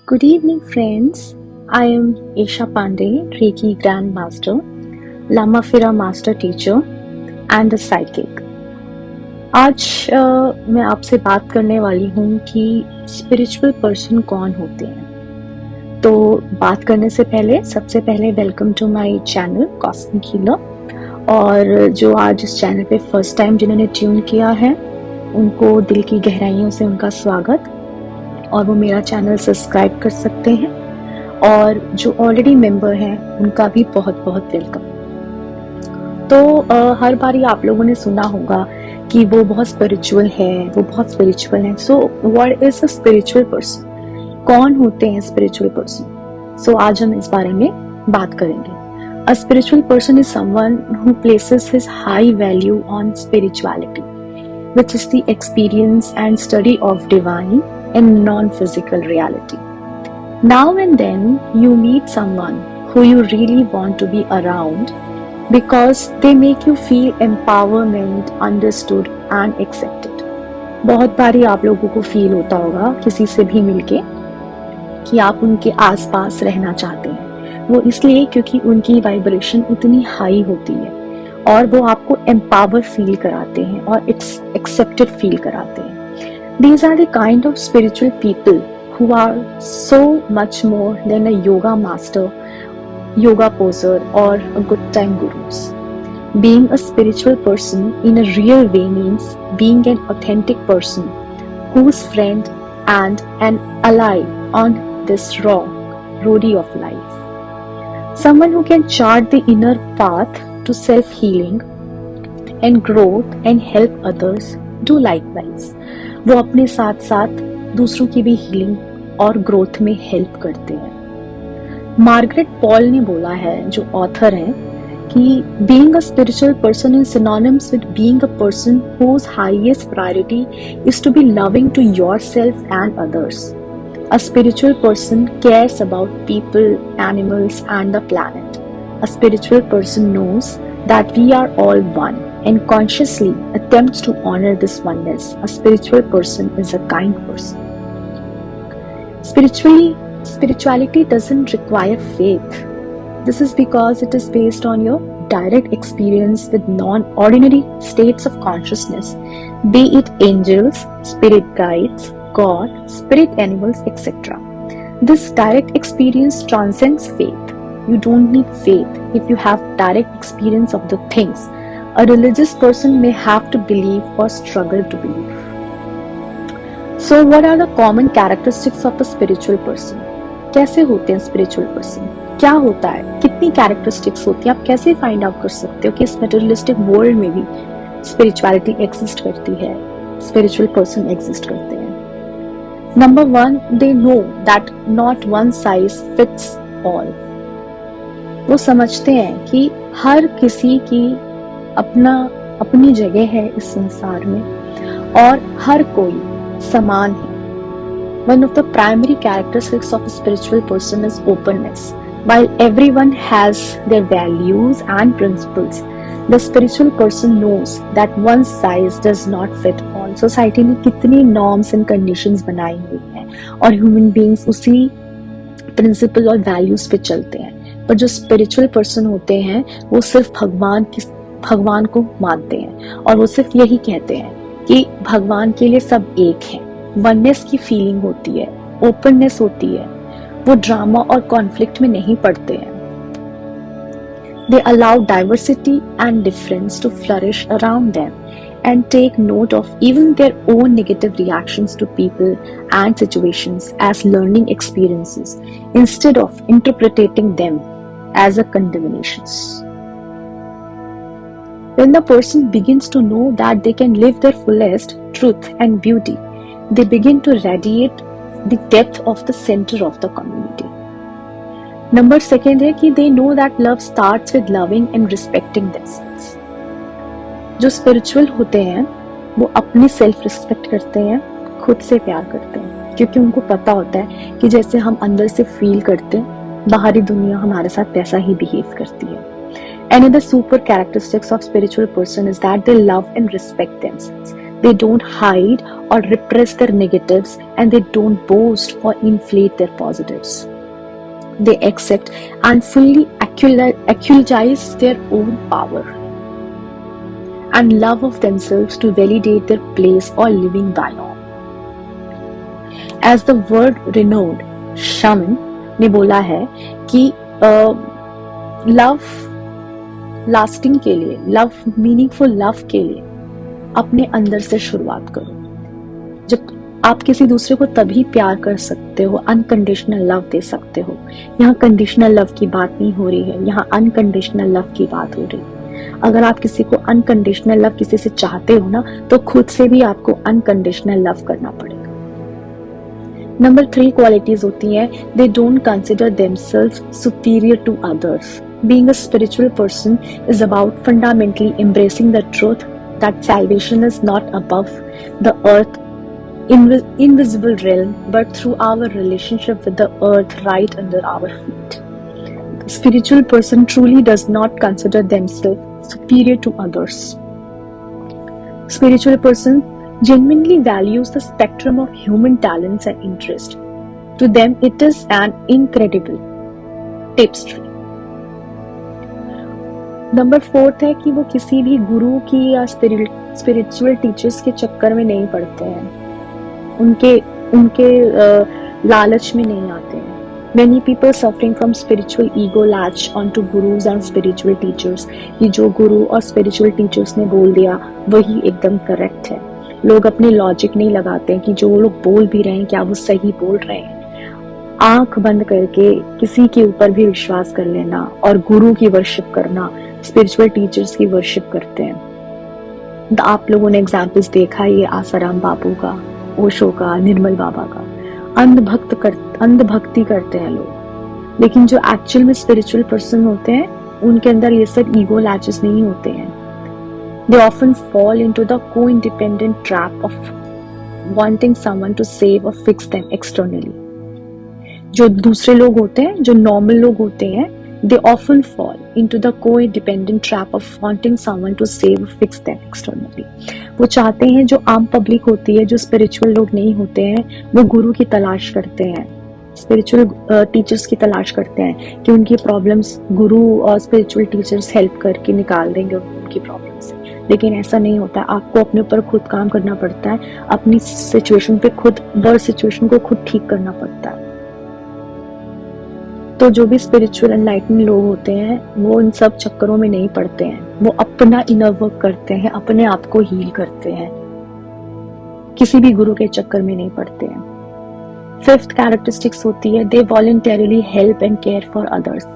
Good evening, friends. I am Isha Pandey, Reiki Grandmaster, Lama Fira Master Teacher, and a Psychic. आज मैं आपसे बात करने वाली हूँ कि स्पिरिचुअल पर्सन कौन होते हैं। तो बात करने से पहले सबसे पहले welcome to my channel cosmic healer. और जो आज इस चैनल पे फर्स्ट टाइम जिन्होंने ट्यून किया है उनको दिल की गहराइयों से उनका स्वागत, और वो मेरा चैनल सब्सक्राइब कर सकते हैं। और जो ऑलरेडी मेंबर हैं उनका भी बहुत बहुत वेलकम। तो हर बार आप लोगों ने सुना होगा कि वो बहुत स्पिरिचुअल है, वो बहुत स्पिरिचुअल है। So what is a spiritual person? कौन होते हैं स्पिरिचुअल पर्सन? सो आज हम इस बारे में बात करेंगे। A spiritual person is someone who places his high value on spirituality, which is the experience and study of divine and non-physical reality. Now and then you meet someone who you really want to be around because they make you feel empowerment, understood and accepted. बहुत बारी आप लोगों को feel होता होगा किसी से भी मिलके कि आप उनके आसपास रहना चाहते हैं। वो इसलिए क्योंकि उनकी वाइब्रेशन इतनी हाई होती है और वो आपको एम्पावर फील कराते हैं और एक्सेप्टेड फील कराते हैं। These are the kind of spiritual people who are so much more than a yoga master, yoga poser or a good time gurus. Being a spiritual person in a real way means being an authentic person who's friend and an ally on this raw roadie of life. Someone who can chart the inner path to self-healing and growth and help others do likewise. वो अपने साथ साथ दूसरों की भी healing और growth में help करते हैं। मार्गरेट पॉल ने बोला है, जो ऑथर हैं, कि being a spiritual person is synonymous with being a person whose highest priority is to be loving to yourself and others. A spiritual person cares about people, animals, and the planet. A spiritual person knows that we are all one and consciously attempts to honor this oneness. A spiritual person is a kind person. Spirituality doesn't require faith. This is because it is based on your direct experience with non-ordinary states of consciousness, be it angels, spirit guides, God, spirit animals, etc. This direct experience transcends faith. You don't need faith if you have direct experience of the things a religious person may have to believe or struggle to believe. So what are the common characteristics of a spiritual person? कैसे होते हैं spiritual person? क्या होता है? कितनी characteristics होती है? आप कैसे find out कर सकते हो कि इस materialistic world में भी spirituality exist करती है, spiritual person exist करते हैं? Number one, they know that not one size fits all. वो समझते हैं कि हर किसी की अपनी जगह है इस संसार में और हर कोई समान है। One of the primary characteristics of a spiritual person is openness. While everyone has their values and principles, the spiritual person knows that one size does not fit all. Society ने कितनी norms and conditions बनाई हुई हैं और human beings उसी principle और values पे चलते हैं। पर जो spiritual person होते हैं वो सिर्फ भगवान को मानते हैं और वो सिर्फ यही कहते हैं कि भगवान के लिए सब एक है। वननेस की फीलिंग होती है, ओपननेस होती है, वो ड्रामा और कॉन्फ्लिक्ट में नहीं पड़ते हैं। They allow diversity and difference to flourish around them and take note of even their own negative reactions to people and situations as learning experiences instead of interpreting them as a condemnations. When the person begins to know that they can live their fullest truth and beauty, they begin to radiate the depth of the center of the community. Number second है कि they know that love starts with loving and respecting themselves. जो spiritual होते हैं वो अपनी self respect करते हैं, खुद से प्यार करते हैं, क्योंकि उनको पता होता है कि जैसे हम अंदर से feel करते हैं, बाहरी दुनिया हमारे साथ वैसा ही behave करती है। Another super characteristics of spiritual person is that they love and respect themselves. They don't hide or repress their negatives, and they don't boast or inflate their positives. They accept and fully actualize their own power and love of themselves to validate their place or living beyond. As the word renowned shaman ने बोला है कि love lasting के लिए, love meaningful love के लिए अपने अंदर से शुरुआत करो. जब आप किसी दूसरे को तभी प्यार कर सकते हो, अनकंडीशनल लव दे सकते हो. यहाँ कंडीशनल लव की बात नहीं हो रही है, यहाँ अनकंडीशनल लव की बात हो रही है. अगर आप किसी को अनकंडीशनल लव किसी से चाहते हो ना, तो खुद से भी आपको अनकंडीशनल लव करना पड़ेगा. नंबर 3 क्वालिटीज होती हैं, they don't consider themselves superior to others. Being a spiritual person is about fundamentally embracing the truth that salvation is not above the earth, invisible realm, but through our relationship with the earth right under our feet. The spiritual person truly does not consider themselves superior to others. Spiritual person genuinely values the spectrum of human talents and interest. To them, it is an incredible tapestry. Number 4 है कि वो किसी भी गुरु की या spiritual teachers के चक्कर में नहीं पड़ते हैं, उनके लालच में नहीं आते हैं. Many people suffering from spiritual ego latch onto gurus and spiritual teachers. कि जो गुरु और स्पिरिचुअल टीचर्स ने बोल दिया वही एकदम करेक्ट है. लोग अपने लॉजिक नहीं लगाते हैं कि जो वो लोग बोल भी रहे हैं क्या वो सही बोल रहे हैं. आंख बंद करके किसी के ऊपर भी विश्वास कर लेना और गुरु की वर्शिप करना, स्पिरिचुअल टीचर्स की वर्शिप करते हैं. आप लोगों ने एग्जाम्पल्स देखा है, ये आसाराम बापू का, ओशो का, निर्मल बाबा का. अंधभक्ति करते हैं लोग, लेकिन जो एक्चुअल में स्पिरिचुअल पर्सन होते हैं उनके अंदर ये सब ईगो लैचेस नहीं होते हैं. They often fall into the co-independent trap of wanting someone to save or fix them externally. जो दूसरे लोग होते हैं, जो नॉर्मल लोग होते हैं, they often fall into the co-dependent trap of wanting someone to save or fix them externally. वो चाहते हैं, जो आम पब्लिक होती है, जो स्पिरिचुअल लोग नहीं होते हैं, वो गुरु की तलाश करते हैं, स्पिरिचुअल टीचर्स की तलाश करते हैं कि उनकी प्रॉब्लम्स गुरु और स्पिरिचुअल टीचर्स हेल्प करके निकाल देंगे उनकी प्रॉब्लम्स. लेकिन ऐसा नहीं होता है. आपको अपने ऊपर खुद काम करना पड़ता है, अपनी सिचुएशन पे खुद, वर्ड सिचुएशन को खुद ठीक करना पड़ता है. तो जो भी स्पिरिचुअल एनलाइटनिंग लोग होते हैं वो इन सब चक्करों में नहीं पड़ते हैं. वो अपना इनर वर्क करते हैं, अपने आप को हील करते हैं, किसी भी गुरु के चक्कर में नहीं पड़ते हैं. 5th कैरेक्टरिस्टिक्स होती है, they voluntarily help and care for others.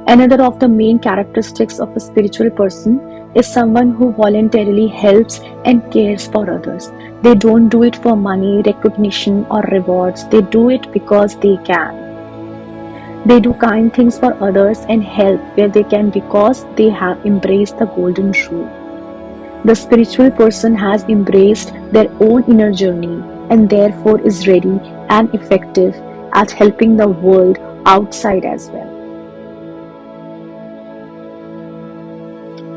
Another of the main characteristics of a spiritual person is someone who voluntarily helps and cares for others. They don't do it for money, recognition or rewards. They do it because they can. They do kind things for others and help where they can because they have embraced the golden rule. The spiritual person has embraced their own inner journey and therefore is ready and effective at helping the world outside as well.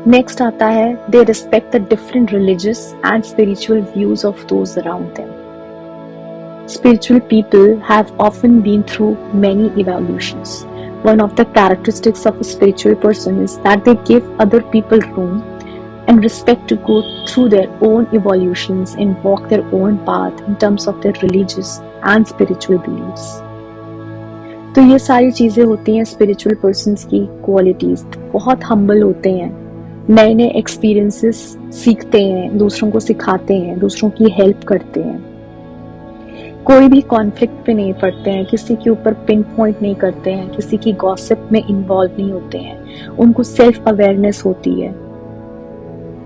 Next आता है, they respect the different religious and spiritual views of those around them. Spiritual people have often been through many evolutions. One of the characteristics of a spiritual person is that they give other people room and respect to go through their own evolutions and walk their own path in terms of their religious and spiritual beliefs. तो ये सारी चीजें होती हैं spiritual persons की qualities. बहुत humble होते हैं, नए नए एक्सपीरियंसेस सीखते हैं, दूसरों को सिखाते हैं, दूसरों की हेल्प करते हैं, कोई भी कॉन्फ्लिक्ट पे नहीं पड़ते हैं, किसी के ऊपर पिन पॉइंट नहीं करते हैं, किसी की गॉसिप में इन्वॉल्व नहीं होते हैं. उनको सेल्फ अवेयरनेस होती है,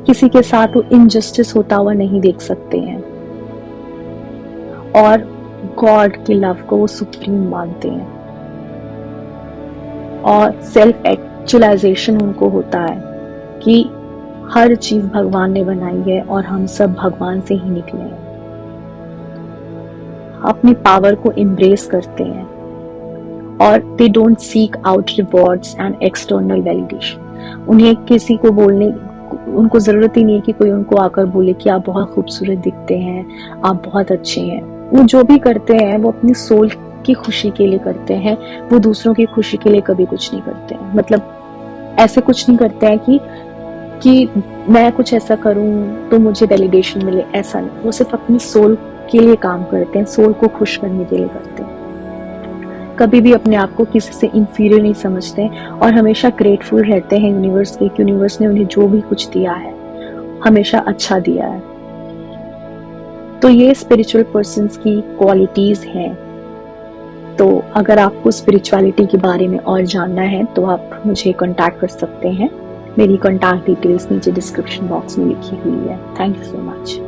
किसी के साथ वो इनजस्टिस होता हुआ नहीं देख सकते हैं, और गॉड के लव को वो सुप्रीम मानते हैं, और सेल्फ एक्चुअलाइजेशन उनको होता है कि हर चीज भगवान ने बनाई है और हम सब भगवान से ही निकले हैं. अपनी पावर को एम्ब्रेस करते हैं और they don't seek out rewards and external validation. उन्हें किसी को बोलने उनको ज़रूरत ही नहीं है कि कोई उनको आकर बोले कि आप बहुत खूबसूरत दिखते हैं, आप बहुत अच्छे हैं। वो जो भी करते हैं वो अपनी सोल की खुशी के लिए करते हैं, वो दूसरों की खुशी के लिए कभी कुछ नहीं करते हैं। मतलब ऐसे कुछ नहीं करते हैं कि मैं कुछ ऐसा करूं तो मुझे वैलिडेशन मिले, ऐसा नहीं। वो सिर्फ अपनी सोल के लिए काम करते हैं, सोल को खुश करने के लिए करते हैं। कभी भी अपने आप को किसी से इंफीरियर नहीं समझते और हमेशा ग्रेटफुल रहते हैं यूनिवर्स के, कि यूनिवर्स ने उन्हें जो भी कुछ दिया है हमेशा अच्छा दिया है। तो ये स्पिरिचुअल पर्सन्स की क्वालिटीज हैं। तो अगर आपको स्पिरिचुअलिटी के बारे में और जानना है तो आप मुझे कांटेक्ट कर सकते हैं। मेरी कांटेक्ट डिटेल्स नीचे डिस्क्रिप्शन बॉक्स में लिखी हुई है। Thank you so much.